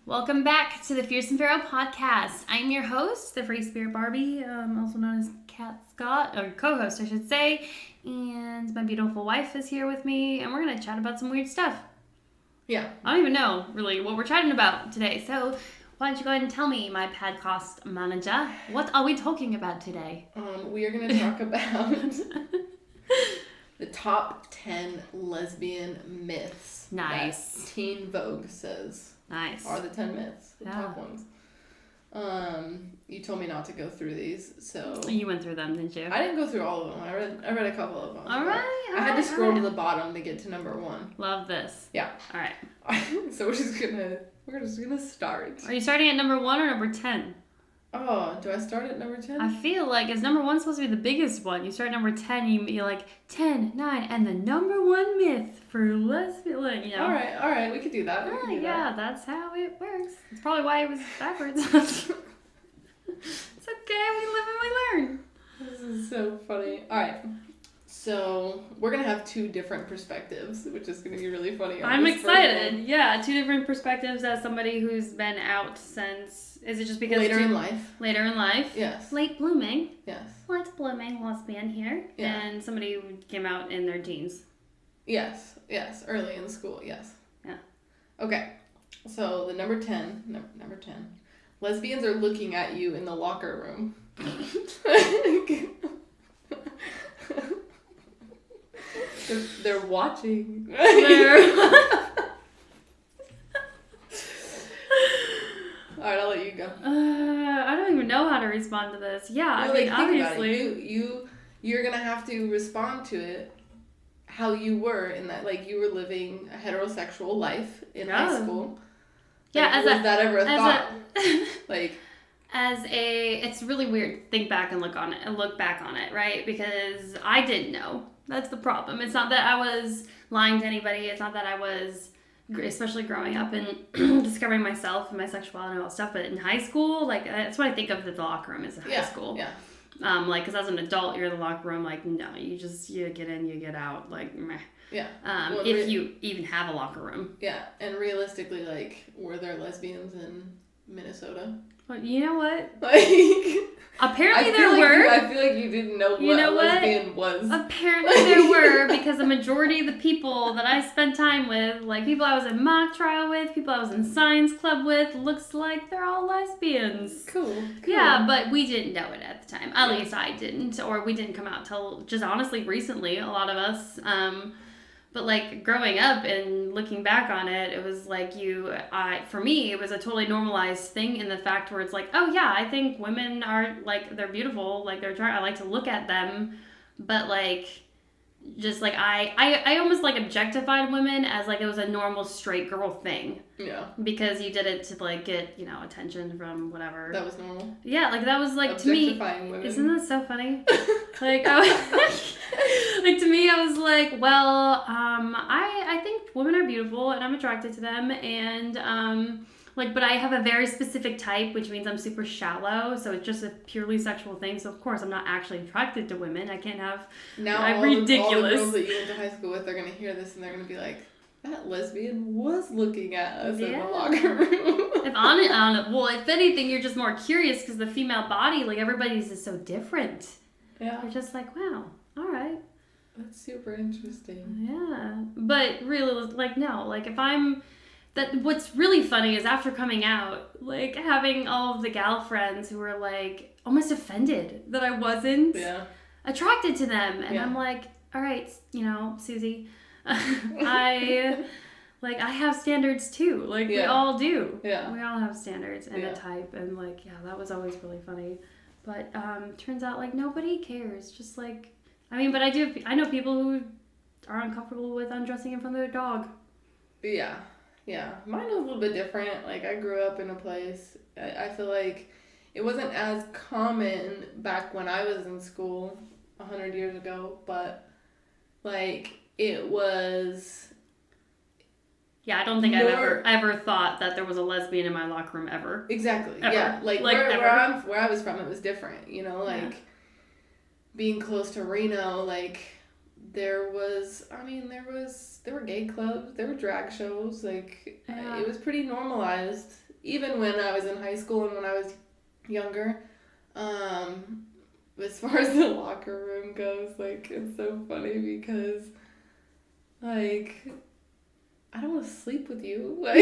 Welcome back to the Fierce and Feral podcast. I'm your host, the Free Spirit Barbie, also known as Kat Scott, or co-host, I should say. And my beautiful wife is here with me, and we're going to chat about some weird stuff. Yeah. I don't even know, really, what we're chatting about today. So, why don't you go ahead and tell me, my podcast manager, what are we talking about today? We are going to talk about the top 10 lesbian myths. Nice. That Teen Vogue says. Nice. Are the 10 myths. The top ones. You told me not to go through these, so... You went through them, didn't you? I didn't go through all of them. I read a couple of them. Alright. I had to scroll to the bottom to get to number 1. Love this. Yeah. Alright. So we're just gonna start. Are you starting at number 1 or number 10? Oh, do I start at number 10? I feel like, is number 1 supposed to be the biggest one? You start at number 10, you're like, 10, 9, and the number 1 myth for lesbian, like, you know. Alright, we could do that. That's how it works. It's probably why it was backwards. It's okay, we live and we learn. This is so funny. Alright, so we're going to have 2 different perspectives, which is going to be really funny. I'm excited. Yeah, 2 different perspectives as somebody who's been out since... Is it just because... Later in life. Later in life. Yes. Late blooming. Yes. Late blooming lesbian here. Yeah. And somebody who came out in their teens. Yes. Early in school, yes. Yeah. Okay. So the number 10. Lesbians are looking at you in the locker room. They're watching. Alright, I'll let you go. I don't even know how to respond to this. Yeah, No, I mean, obviously. You're gonna have to respond to it how you were in that, like, you were living a heterosexual life in high school. Yeah, like, was that ever a thought? It's really weird to think back and look back on it, right? Because I didn't know. That's the problem. It's not that I was lying to anybody. It's not that I was, especially growing up and discovering myself and my sexuality and all that stuff. But in high school, like, that's what I think of the locker room as high school. Yeah. Like, because as an adult, you're in the locker room, like, no, you get in, you get out, like, meh. Yeah. If you even have a locker room. Yeah, and realistically, like, were there lesbians in Minnesota? Well, you know what? Like... Apparently there were. I feel like you didn't know what a lesbian was. Apparently there were, because the majority of the people that I spent time with, like people I was in mock trial with, people I was in science club with, looks like they're all lesbians. Cool. Yeah, but we didn't know it at the time. At least I didn't, or we didn't come out till just honestly recently, a lot of us. But like growing up and looking back on it, it was like for me, it was a totally normalized thing in the fact where it's like, oh yeah, I think women are like, they're beautiful, like I like to look at them, but like, just like I almost like objectified women as like it was a normal straight girl thing. Yeah. Because you did it to like get, attention from whatever. That was normal. Yeah, like that was like to me. Women. Isn't that so funny? Like like to me I was like, well, I think women are beautiful and I'm attracted to them and but I have a very specific type, which means I'm super shallow, so it's just a purely sexual thing. So of course I'm not actually attracted to women. I can't have. Now I'm all ridiculous. The girls that you went to high school with are gonna hear this and they're gonna be like, that lesbian was looking at us in the locker room. If anything, you're just more curious because the female body, like everybody's is so different. Yeah. You're just like, wow, all right. That's super interesting. Yeah, but really, like no, like if I'm. What's really funny is after coming out, like having all of the gal friends who were like almost offended that I wasn't attracted to them. And I'm like, all right, Susie, I have standards too. Like we all do. Yeah. We all have standards and a type. And like, that was always really funny. But turns out like nobody cares. Just like, but I know people who are uncomfortable with undressing in front of their dog. Yeah. Yeah, mine was a little bit different. Like, I grew up in a place, I feel like it wasn't as common back when I was in school 100 years ago, but, like, it was... Yeah, I don't think I've ever thought that there was a lesbian in my locker room ever. Exactly, ever. Yeah. Like where I was from, it was different, being close to Reno, like... There were gay clubs, there were drag shows, like, it was pretty normalized even when I was in high school and when I was younger, as far as the locker room goes, like, it's so funny because, like, I don't want to sleep with you. Like,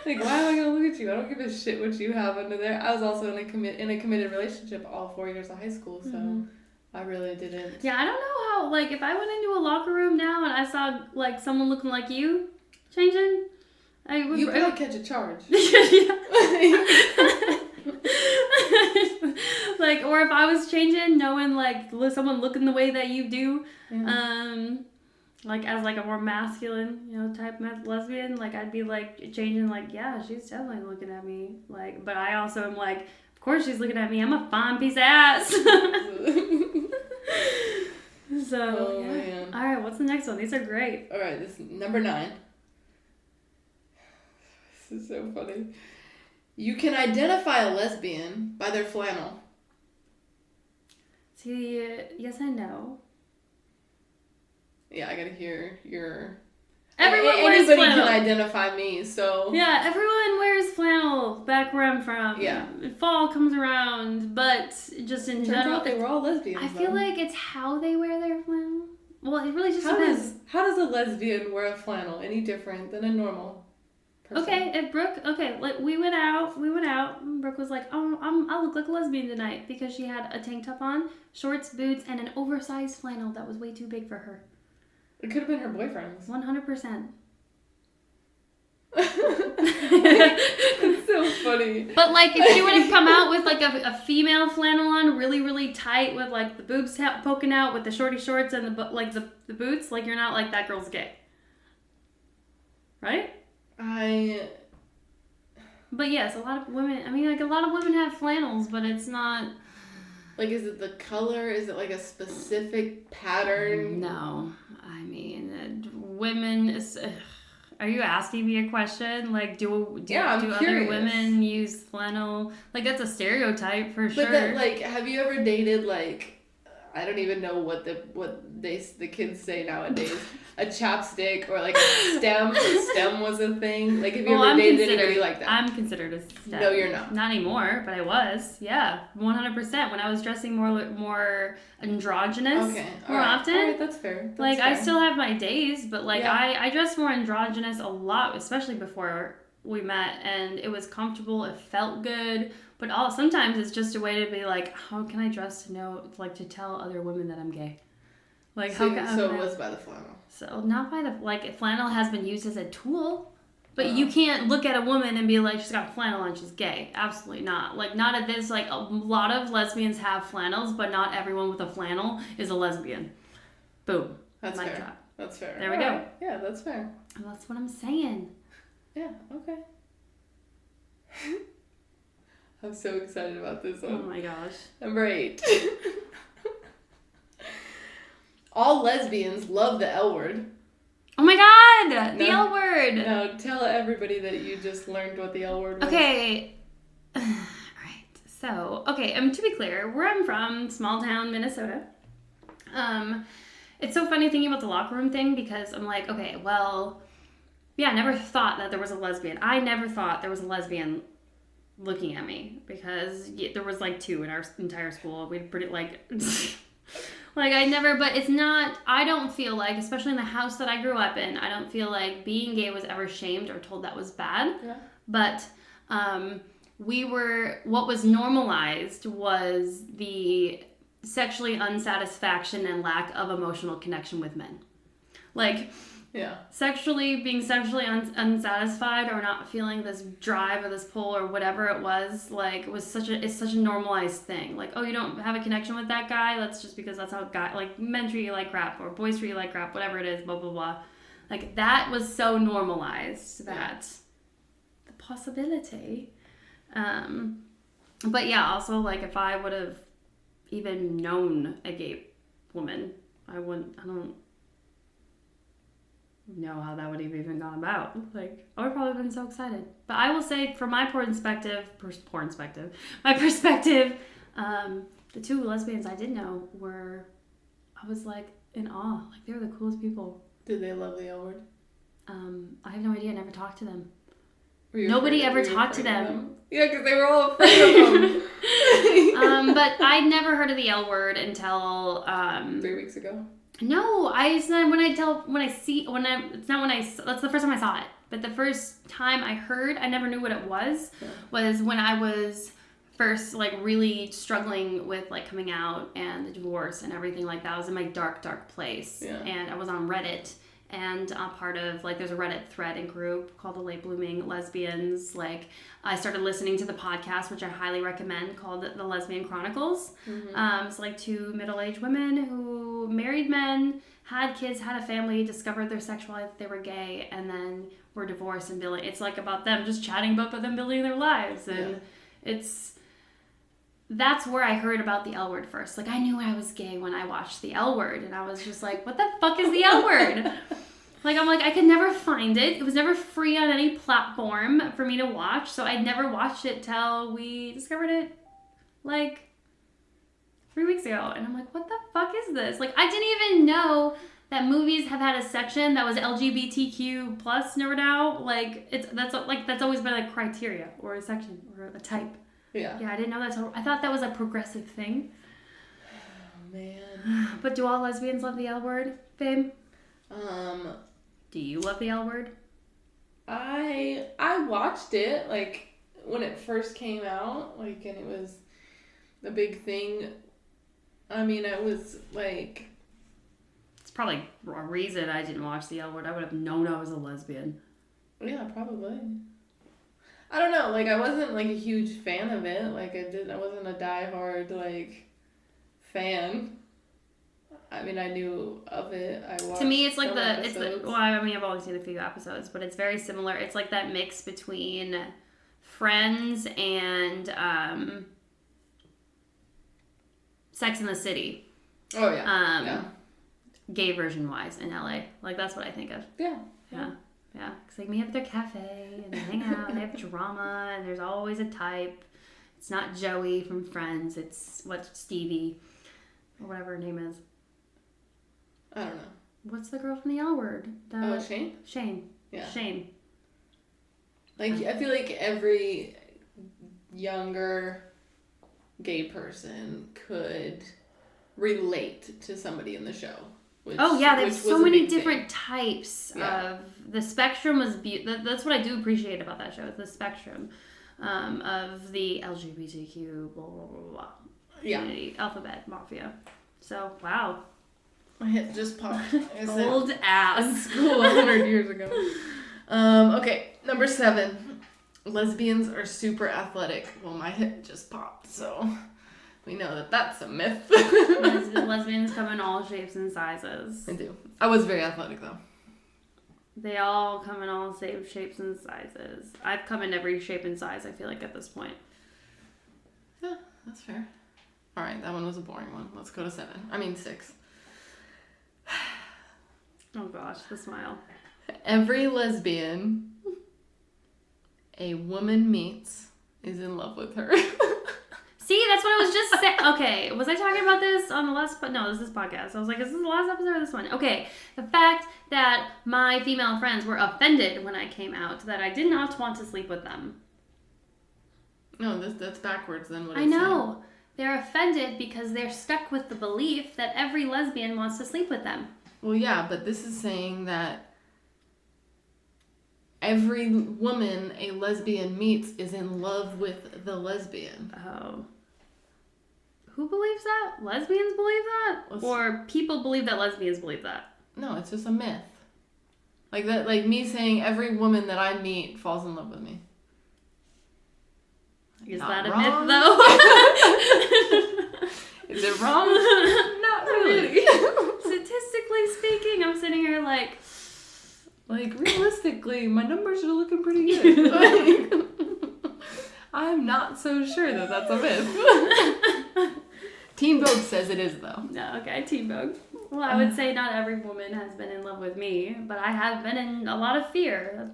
like, why am I going to look at you? I don't give a shit what you have under there. I was also in a committed relationship all 4 years of high school, so I really didn't. Yeah, I don't know how, like, if I went into a locker room now and I saw, like, someone looking like you changing, I would... You probably catch a charge. Like, or if I was changing, knowing, like, someone looking the way that you do, like, as, like, a more masculine, you know, type lesbian, like, I'd be, like, changing, like, yeah, she's definitely looking at me, like, but I also am, like, of course she's looking at me, I'm a fine piece of ass. So, yeah. Man. All right, what's the next one? These are great. All right, this is number 9. This is so funny. You can identify a lesbian by their flannel. See, yes and no. Yeah, I gotta hear your... Anybody can identify me, so... Yeah, everyone wears flannel back where I'm from. Yeah. Fall comes around, but just in general... Turns out they were all lesbians, I feel like it's how they wear their flannel. Well, it really just depends. How does a lesbian wear a flannel any different than a normal person? Okay, if Brooke... Okay, like, we went out, and Brooke was like, oh, I look like a lesbian tonight, because she had a tank top on, shorts, boots, and an oversized flannel that was way too big for her. It could have been her boyfriend's. 100%. It's so funny. But, like, if she would have come out with, like, a female flannel on, really, really tight, with, like, the boobs poking out, with the shorty shorts and the boots, like, you're not like, that girl's gay. Right? But, yes, a lot of women have flannels, but it's not... Like, is it the color? Is it, like, a specific pattern? No. I mean, women... Are you asking me a question? Like, do other women use flannel? Like, that's a stereotype for sure. But then, like, have you ever dated, like... I don't even know what the kids say nowadays. A chapstick or like a stem. A stem was a thing. Like, have you ever dated anybody like that? I'm considered a stem. No, you're not. Not anymore, but I was. Yeah, 100%. When I was dressing more androgynous more often. All right, that's fair. That's fair. I still have my days, but like I dressed more androgynous a lot, especially before we met, and it was comfortable. It felt good. But sometimes it's just a way to be like, how can I dress to tell other women that I'm gay? Like, so it was by the flannel. So not by the, like, flannel has been used as a tool, but you can't look at a woman and be like, she's got flannel on, she's gay. Absolutely not. Like, not at this, like, a lot of lesbians have flannels, but not everyone with a flannel is a lesbian. Boom. That's fair. Drop. That's fair. There we go. Right. Yeah, that's fair. And that's what I'm saying. Yeah, okay. I'm so excited about this one. Oh my gosh. Number 8. All lesbians love the L word. Oh my god! The L word! No, tell everybody that you just learned what the L word was. Okay. Alright. So, to be clear, where I'm from, small town, Minnesota, it's so funny thinking about the locker room thing because I'm like, okay, well, yeah, I never thought that there was a lesbian. I never thought there was a lesbian looking at me because there was like 2 in our entire school. We'd pretty like like but it's not, I don't feel like, especially in the house that I grew up in, I don't feel like being gay was ever shamed or told that was bad. Yeah. But what was normalized was the sexually unsatisfaction and lack of emotional connection with men. Like, yeah. Being sexually unsatisfied or not feeling this drive or this pull or whatever it was, like, it's such a normalized thing. Like, oh, you don't have a connection with that guy? That's just because that's how men treat you like crap or boys treat you like crap, whatever it is, blah, blah, blah. Like, that was so normalized that the possibility. But yeah, also, like, if I would have even known a gay woman, I don't know how that would have even gone about. Like, I would probably have been so excited. But I will say, from my perspective, the 2 lesbians I did know I was like in awe. Like, they were the coolest people. Did they love the L word? I have no idea. I never talked to them. Nobody ever talked to them. Yeah, because they were all afraid of them. But I'd never heard of the L word until 3 weeks ago. No, that's the first time I saw it. But the first time I heard, I never knew what it was when I was first like really struggling with like coming out and the divorce and everything like that. I was in my dark place, and I was on Reddit. And a part of, like, there's a Reddit thread and group called the Late Blooming Lesbians. Like, I started listening to the podcast, which I highly recommend, called the Lesbian Chronicles. Mm-hmm. It's like two middle-aged women who married men, had kids, had a family, discovered their sexuality, that they were gay, and then were divorced and building. It's like about them just chatting about them building their lives. And that's where I heard about the L word first. Like, I knew I was gay when I watched the L word, and I was just like, what the fuck is the L word? I could never find it. It was never free on any platform for me to watch, so I'd never watched it till we discovered it, like, 3 weeks ago. And I'm like, what the fuck is this? Like, I didn't even know that movies have had a section that was LGBTQ plus now. Like, that's always been a criteria or a section or a type. Yeah. Yeah, I didn't know that. I thought that was a progressive thing. Oh, man. But do all lesbians love the L word, babe? Do you love the L word? I watched it, like, when it first came out, like, and it was a big thing. I mean, I was, like... It's probably a reason I didn't watch the L word. I would have known I was a lesbian. Yeah, probably. I don't know, like, I wasn't, like, a huge fan of it. Like, I wasn't a diehard, like, fan. I mean, I knew of it. I watched. To me, it's like episodes. I've only seen a few episodes, but it's very similar. It's like that mix between Friends and Sex and the City. Oh, yeah. Gay version wise in LA. Like, that's what I think of. Yeah. Yeah. Because they meet at their cafe and they hang out and they have drama and there's always a type. It's not Joey from Friends. It's Stevie or whatever her name is. I don't know. What's the girl from the L word? Shane? Shane. Yeah. Shane. Like, I feel like every younger gay person could relate to somebody in the show. There's so many different types of... The spectrum was... That's what I do appreciate about that show, is the spectrum of the LGBTQ, blah, blah, blah, blah. Community, alphabet, mafia. So, wow. My hip just popped. Old ass. In school 100 years ago. Okay, number 7. Lesbians are super athletic. Well, my hip just popped, so we know that that's a myth. Lesbians come in all shapes and sizes. They do. I was very athletic, though. They all come in all shapes and sizes. I've come in every shape and size, I feel like, at this point. Yeah, that's fair. All right, that one was a boring one. Let's go to 6. Oh gosh, the smile. Every lesbian a woman meets is in love with her. See, that's what I was just saying. Okay, was I talking about this on the last... No, this is this podcast. I was like, is this the last episode or this one? Okay, the fact that my female friends were offended when I came out that I did not want to sleep with them. No, that's backwards than what I know. Saying. They're offended because they're stuck with the belief that every lesbian wants to sleep with them. Well, yeah, but this is saying that every woman a lesbian meets is in love with the lesbian. Oh. Who believes that? Lesbians believe that? Or people believe that lesbians believe that? No, it's just a myth. Like that, like me saying every woman that I meet falls in love with me. Is Not that a wrong. myth, though? Is it wrong? Not really. Statistically speaking, I'm sitting here like realistically, my numbers are looking pretty good. I'm not so sure that that's a myth. Teen Vogue says it is, though. No, okay, Teen Vogue. Well, I would say not every woman has been in love with me, but I have been in a lot of fear.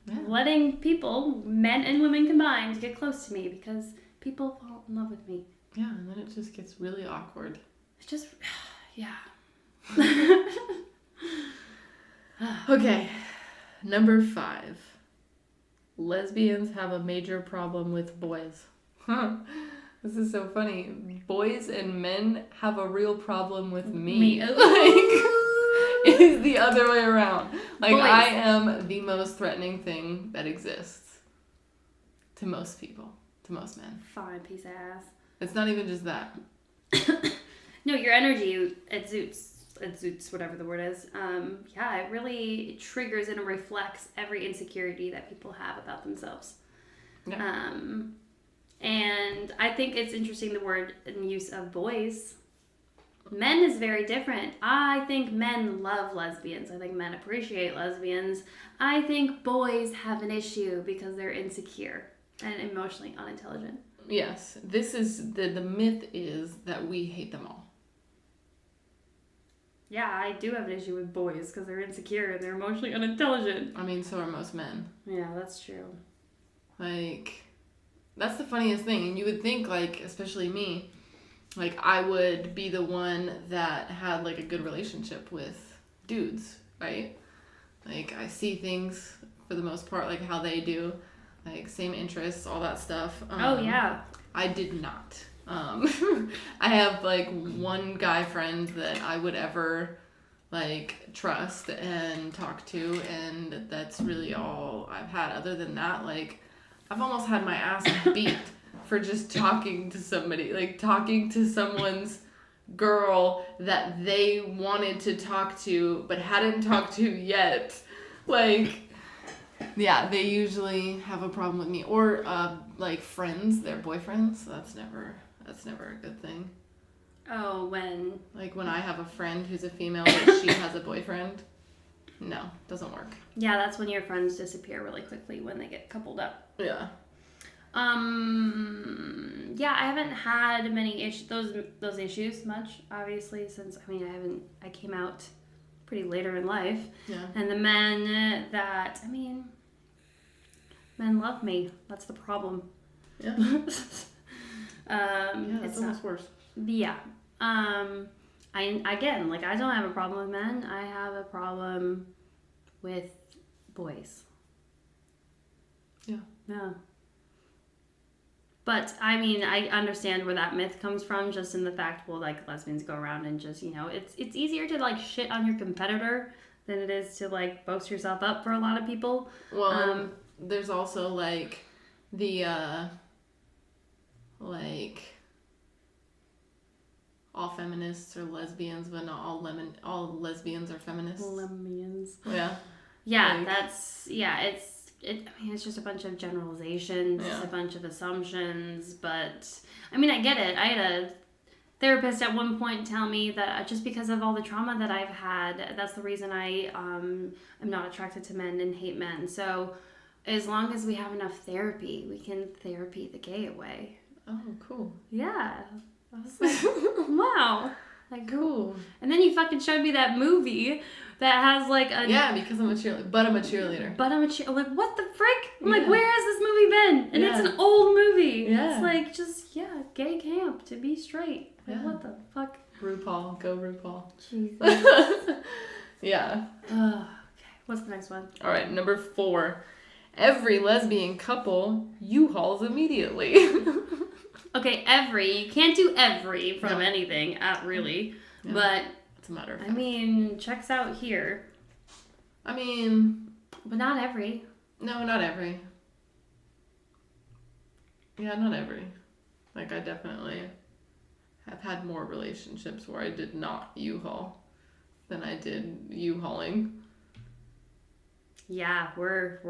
Yeah. Letting people, men and women combined, get close to me because people fall in love with me. Yeah, and then it just gets really awkward. It's just, yeah. Okay, number 5. Lesbians have a major problem with boys. Huh. This is so funny. Boys and men have a real problem with me. Like, it is the other way around. Like, boys. I am the most threatening thing that exists to most people, to most men. Fine, piece of ass. It's not even just that. No, your energy exudes, whatever the word is. Yeah, it really triggers and reflects every insecurity that people have about themselves. Yeah. And I think it's interesting the word and use of boys. Men is very different. I think men love lesbians. I think men appreciate lesbians. I think boys have an issue because they're insecure and emotionally unintelligent. Yes. This is the myth is that we hate them all. Yeah, I do have an issue with boys because they're insecure and they're emotionally unintelligent. I mean, so are most men. Yeah, that's true. Like, that's the funniest thing. And you would think, like, especially me, like, I would be the one that had, like, a good relationship with dudes, right? Like, I see things, for the most part, like, how they do. Like, same interests, all that stuff. Oh, yeah. I did not. I have, like, one guy friend that I would ever, like, trust and talk to, and that's really all I've had. Other than that, like, I've almost had my ass beat for just talking to somebody, like, talking to someone's girl that they wanted to talk to but hadn't talked to yet. Like, yeah, they usually have a problem with me. Or, like, friends, their boyfriends. That's never a good thing. Oh, when? Like, when I have a friend who's a female but she has a boyfriend. No, doesn't work. Yeah, that's when your friends disappear really quickly when they get coupled up. Yeah. Yeah, I haven't had many those issues much, obviously, since, I came out pretty later in life. Yeah. And the men that, men love me. That's the problem. Yeah. It's almost worse. Yeah. I don't have a problem with men. I have a problem with boys. Yeah. Yeah. But, I understand where that myth comes from, just in the fact, well, like, lesbians go around and just, it's easier to, like, shit on your competitor than it is to, like, boast yourself up for a lot of people. Well, there's also, like, the, like, all feminists are lesbians, but not all lesbians are feminists. Lesbians. Yeah. Yeah, like, it's just a bunch of generalizations, yeah. A bunch of assumptions, but, I get it. I had a therapist at one point tell me that just because of all the trauma that I've had, that's the reason I am not attracted to men and hate men. So as long as we have enough therapy, we can therapy the gay away. Oh, cool. Yeah. I was like, wow. Like, cool. And then you fucking showed me that movie that has, like, a... Yeah, because I'm a cheerleader. But I'm a cheerleader. Like, what the frick? I'm like, where has this movie been? And it's an old movie. Yeah. It's like, just, gay camp to be straight. Like, what the fuck? RuPaul. Go RuPaul. Jesus. Yeah. Okay. What's the next one? All right, number 4. Every lesbian couple U-Hauls immediately. Okay, you can't do every from anything, really. Yeah. But, it's a matter of fact. Checks out here. But not every. No, not every. Yeah, not every. Like, I definitely have had more relationships where I did not U-Haul than I did U-Hauling. Yeah, we're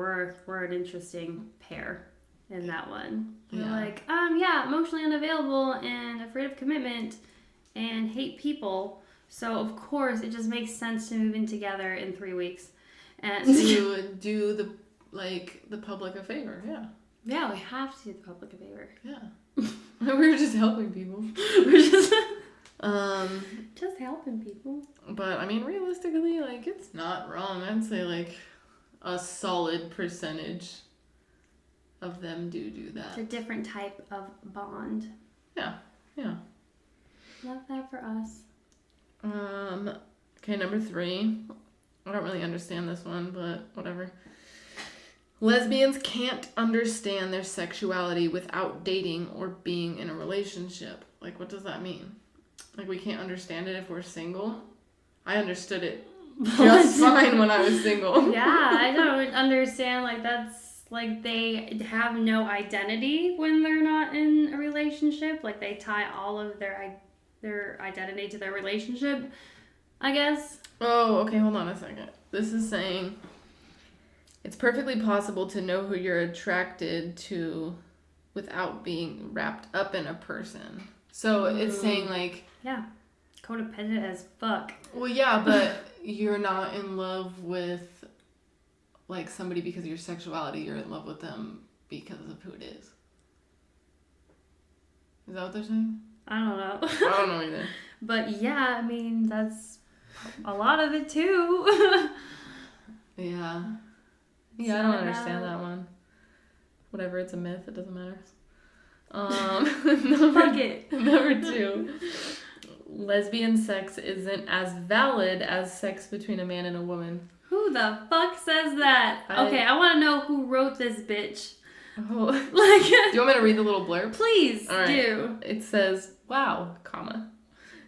an interesting pair in that one. We're like, emotionally unavailable and afraid of commitment and hate people. So of course it just makes sense to move in together in 3 weeks and to do the public a favor. Yeah. Yeah, we have to do the public a favor. Yeah. We were just helping people. We're just just helping people. But realistically, like, it's not wrong. I'd say like a solid percentage of them do that. It's a different type of bond. Yeah. Love that for us. Okay, number 3. I don't really understand this one, but whatever. Lesbians can't understand their sexuality without dating or being in a relationship. Like, what does that mean? Like, we can't understand it if we're single? I understood it just fine when I was single. Yeah, I don't understand. Like, that's, like, they have no identity when they're not in a relationship. Like, they tie all of their identity to their relationship, I guess. Oh, okay, hold on a second. This is saying it's perfectly possible to know who you're attracted to without being wrapped up in a person. So it's saying, like... Yeah. Codependent as fuck. Well, yeah, but you're not in love with, like, somebody because of your sexuality. You're in love with them because of who it is. Is that what they're saying? I don't know. I don't know either. But yeah, I mean, that's a lot of it too. Yeah. Yeah, I don't understand that one. Whatever, it's a myth. It doesn't matter. Fuck it. Number 2. Lesbian sex isn't as valid as sex between a man and a woman. Who the fuck says that? Okay, I want to know who wrote this bitch. Oh. Like, do you want me to read the little blurb? Please right. do. It says, wow, comma.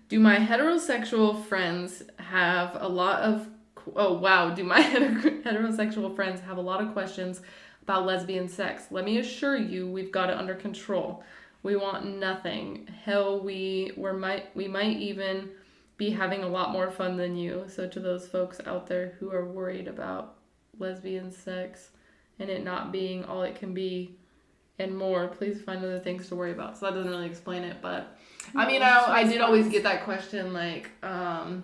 Do my heterosexual friends have a lot of... Oh, wow. Do my heterosexual friends have a lot of questions about lesbian sex? Let me assure you, we've got it under control. We want nothing. Hell, we might even be having a lot more fun than you. So to those folks out there who are worried about lesbian sex and it not being all it can be and more, please find other things to worry about. So that doesn't really explain it, but I mean, I did always get that question, like how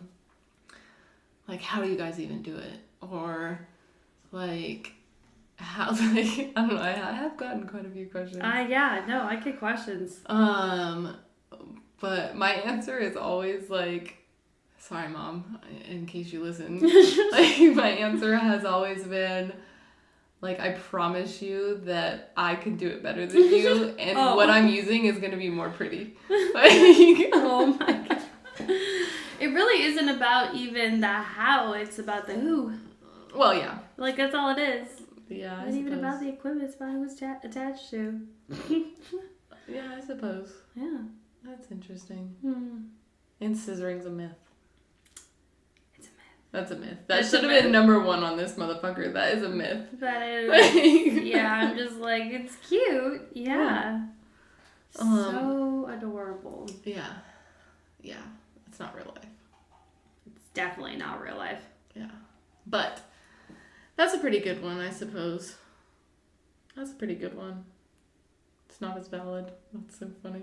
do you guys even do it? Or like, how, like, I don't know, I have gotten quite a few questions. Yeah, no, I get questions. But my answer is always like, sorry, Mom, in case you listen. Like, my answer has always been, like, I promise you that I can do it better than you, and what I'm using is going to be more pretty. Like, oh my God. It really isn't about even the how, it's about the who. Well, yeah. Like, that's all it is. Yeah, It's not even about the equipment, it's about who it's attached to. Yeah, I suppose. Yeah. That's interesting. Hmm. And scissoring's a myth. It's a myth. That's a myth. That should have been number 1 on this motherfucker. That is a myth. That is. Yeah, I'm just like, it's cute. Yeah. So adorable. Yeah. Yeah. It's not real life. It's definitely not real life. Yeah. But that's a pretty good one, I suppose. That's a pretty good one. It's not as valid. That's so funny.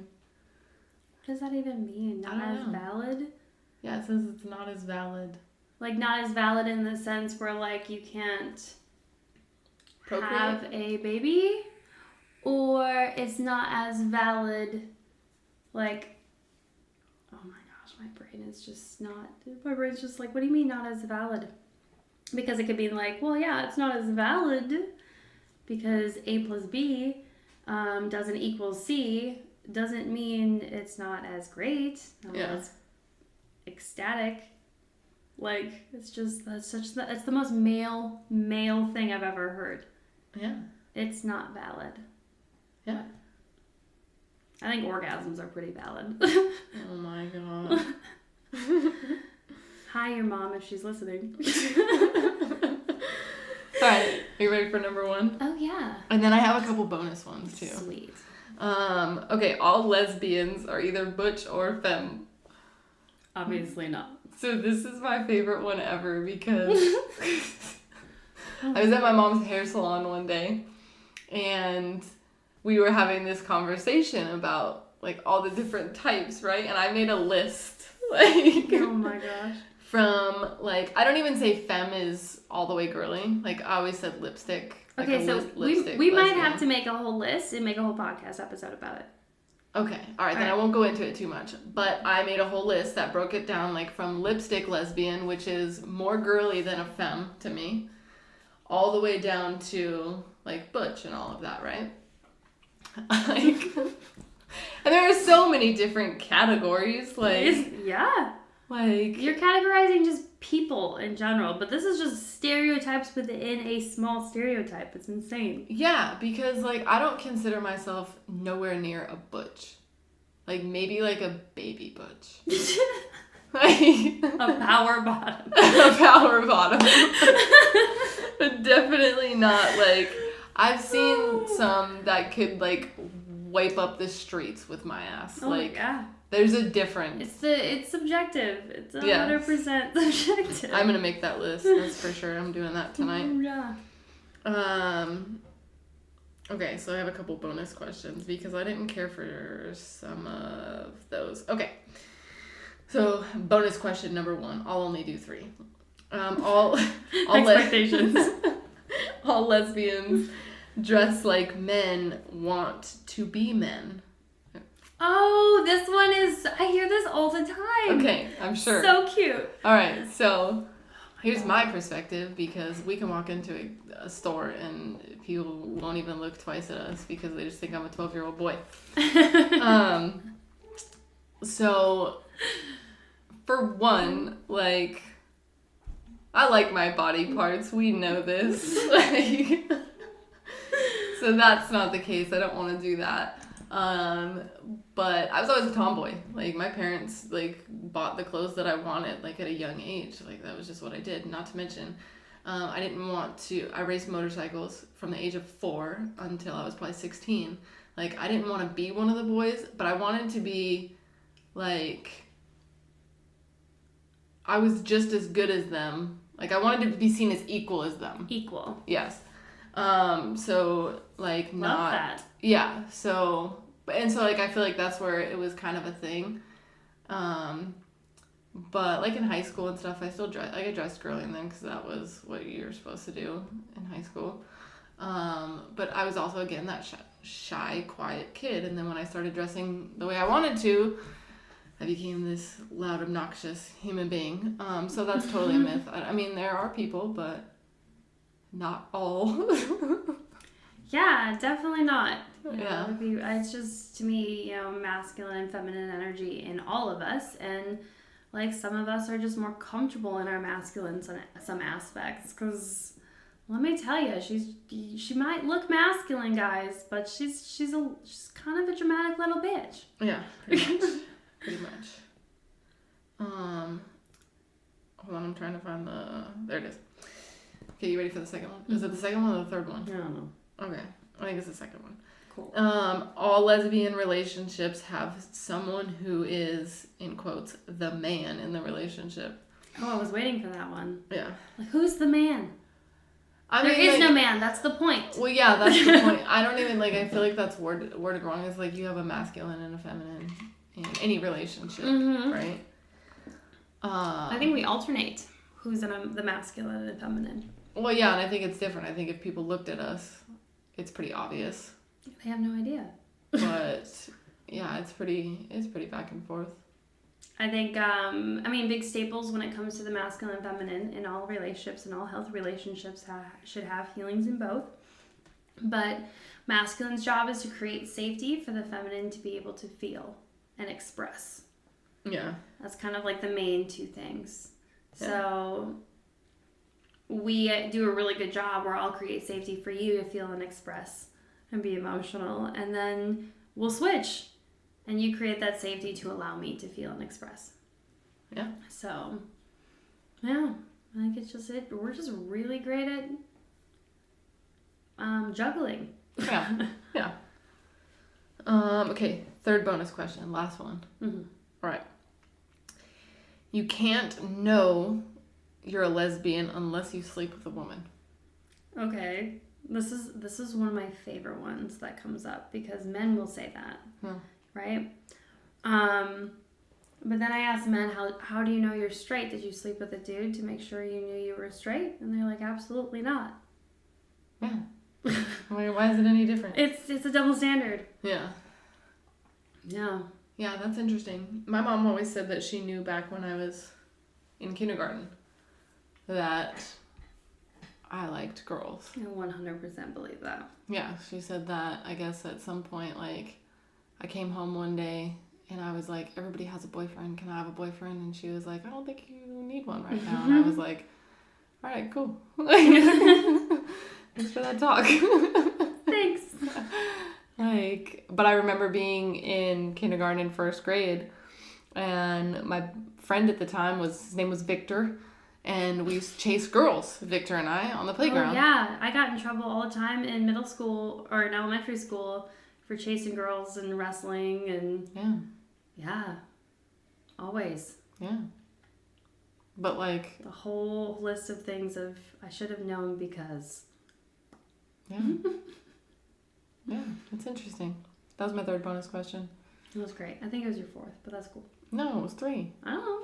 What does that even mean? Not as valid? Yeah, it says it's not as valid. Like, not as valid in the sense where, like, you can't have a baby? Or it's not as valid, like, oh my gosh, my brain's just like, what do you mean not as valid? Because it could be like, well, yeah, it's not as valid because A plus B doesn't equal C, doesn't mean it's not as great, not as ecstatic. Like, it's just, it's the most male thing I've ever heard. Yeah. It's not valid. Yeah. I think orgasms are pretty valid. Oh my God. Hi, your mom, if she's listening. Alright, are you ready for number 1? Oh, yeah. And then I have a couple bonus ones, too. Sweet. Okay, all lesbians are either butch or femme. Obviously not. So this is my favorite one ever because I was at my mom's hair salon one day and we were having this conversation about like all the different types, right? And I made a list. Like, oh my gosh. From like, I don't even say femme is all the way girly. Like, I always said lipstick. Like okay, so lipstick we might have to make a whole list and make a whole podcast episode about it. Okay, alright, then I won't go into it too much. But I made a whole list that broke it down, like from lipstick lesbian, which is more girly than a femme to me, all the way down to like butch and all of that, right? Like, and there are so many different categories, like... Yeah. Like, you're categorizing just people in general, but this is just stereotypes within a small stereotype. It's insane. Yeah, because, like, I don't consider myself nowhere near a butch. Like, maybe, like, a baby butch. Like, a power bottom. A power bottom. But definitely not, like, I've seen some that could, like, wipe up the streets with my ass. Oh, like, yeah. There's a difference. It's subjective. It's 100% subjective. I'm gonna make that list. That's for sure. I'm doing that tonight. Yeah. Okay, so I have a couple bonus questions because I didn't care for some of those. Okay. So bonus question number 1. I'll only do 3. All Expectations. All lesbians dress like men want to be men. Oh, this one is... I hear this all the time. Okay, I'm sure. So cute. All right, so here's my perspective because we can walk into a store and people won't even look twice at us because they just think I'm a 12-year-old boy. So, for one, like, I like my body parts. We know this. Like, so that's not the case. I don't want to do that. But I was always a tomboy. Like, my parents, like, bought the clothes that I wanted, like, at a young age. Like, that was just what I did. Not to mention, I raced motorcycles from the age of 4 until I was probably 16. Like, I didn't want to be one of the boys, but I wanted to be, like, I was just as good as them. Like, I wanted to be seen as equal as them. Equal. Yes. So, like, not... Love that. Yeah, so... And so, like, I feel like that's where it was kind of a thing. But, like, in high school and stuff, I still dressed... Like, I dressed girly then because that was what you were supposed to do in high school. But I was also, again, that shy, quiet kid. And then when I started dressing the way I wanted to, I became this loud, obnoxious human being. So that's totally a myth. I mean, there are people, but not all. Yeah, definitely not. Yeah. It's just, to me, masculine and feminine energy in all of us. And, like, some of us are just more comfortable in our masculine some aspects. Because, let me tell you, she might look masculine, guys, but she's kind of a dramatic little bitch. Yeah, pretty much. Pretty much. Hold on, I'm trying to find there it is. Okay, you ready for the second one? Is it the second one or the third one? I don't know. Okay, I think it's the second one. Cool. All lesbian relationships have someone who is, in quotes, the man in the relationship. Oh, I was waiting for that one. Yeah. Like, who's the man? There is no man. That's the point. Well, yeah, that's the point. I don't even, like, I feel like that's worded wrong. It's like you have a masculine and a feminine in any relationship, right? I think we alternate who's in the masculine and feminine. Well, yeah, and I think it's different. I think if people looked at us, it's pretty obvious. They have no idea. But yeah, it's pretty back and forth. I think, big staples when it comes to the masculine and feminine in all relationships and all health relationships should have healings in both. But masculine's job is to create safety for the feminine to be able to feel and express. Yeah. That's kind of like the main two things. Yeah. So we do a really good job where I'll create safety for you to feel and express and be emotional. And then we'll switch. And you create that safety to allow me to feel and express. Yeah. So, yeah. I think it's just it. We're just really great at juggling. Yeah. Yeah. Okay. Third bonus question. Last one. Mm-hmm. All right. You can't know you're a lesbian unless you sleep with a woman. Okay. This is one of my favorite ones that comes up because men will say that. Hmm. Right? But then I asked men, how do you know you're straight? Did you sleep with a dude to make sure you knew you were straight? And they're like, absolutely not. Yeah. Why is it any different? It's a double standard. Yeah. Yeah. Yeah, that's interesting. My mom always said that she knew back when I was in kindergarten that I liked girls. I 100% believe that. Yeah, she said that, I guess, at some point, like, I came home one day And I was like, everybody has a boyfriend. Can I have a boyfriend? And she was like, I don't think you need one right now. And I was like, all right, cool. Thanks for that talk. Thanks. But I remember being in kindergarten and first grade, and my friend at the time his name was Victor, and we used to chase girls, Victor and I, on the playground. Oh, yeah. I got in trouble all the time in middle school or in elementary school for chasing girls and wrestling and... Yeah. Always. Yeah. But the whole list of things of I should have known because. Yeah. Yeah, that's interesting. That was my third bonus question. It was great. I think it was your fourth, but that's cool. No, it was 3. I don't know.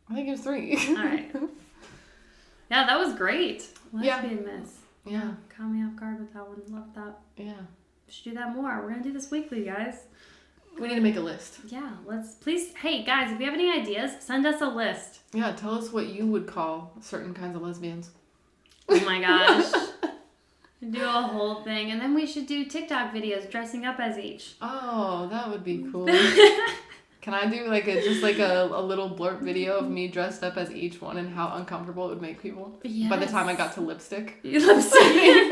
I think it was 3. All right. Yeah, that was great. Lesbian Miss. Yeah. Caught me off guard with that one. Love that. Yeah. We should do that more. We're going to do this weekly, guys. We need to make a list. Yeah, please, hey, guys, if you have any ideas, send us a list. Yeah, tell us what you would call certain kinds of lesbians. Oh my gosh. Do a whole thing. And then we should do TikTok videos dressing up as each. Oh, that would be cool. Can I do a little blurb video of me dressed up as each one and how uncomfortable it would make people? Yes. By the time I got to lipstick. Lipstick.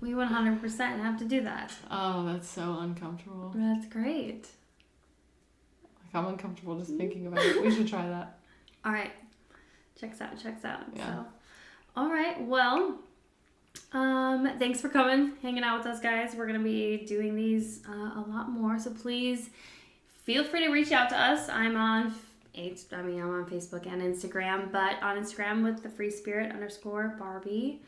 We 100% have to do that. Oh, that's so uncomfortable. That's great. I'm uncomfortable just thinking about it. We should try that. All right. Checks out. Yeah. So, all right. Well, thanks for coming, hanging out with us, guys. We're going to be doing these a lot more. So please feel free to reach out to us. I'm on Facebook and Instagram, but on Instagram with the freespirit_Barbie.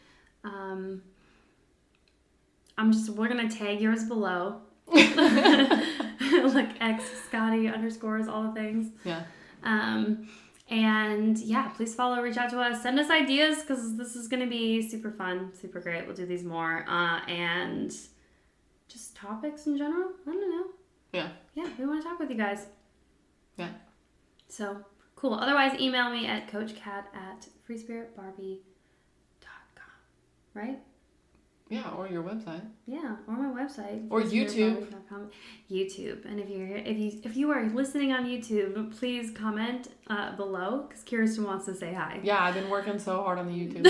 We're going to tag yours below. Like X, Scotty, underscores, all the things. Yeah. And yeah, please follow, reach out to us, send us ideas, because this is going to be super fun, super great. We'll do these more. And just topics in general. I don't know. Yeah. Yeah, we want to talk with you guys. Yeah. So, cool. Otherwise, email me at coachcat@freespiritbarbie.com. Right? Yeah, or your website. Yeah, or my website. Or YouTube. YouTube. And if you are listening on YouTube, please comment below, because Kyrstyn wants to say hi. Yeah, I've been working so hard on the YouTube.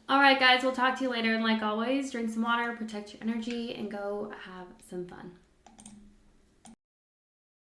All right, guys, we'll talk to you later. And like always, drink some water, protect your energy, and go have some fun.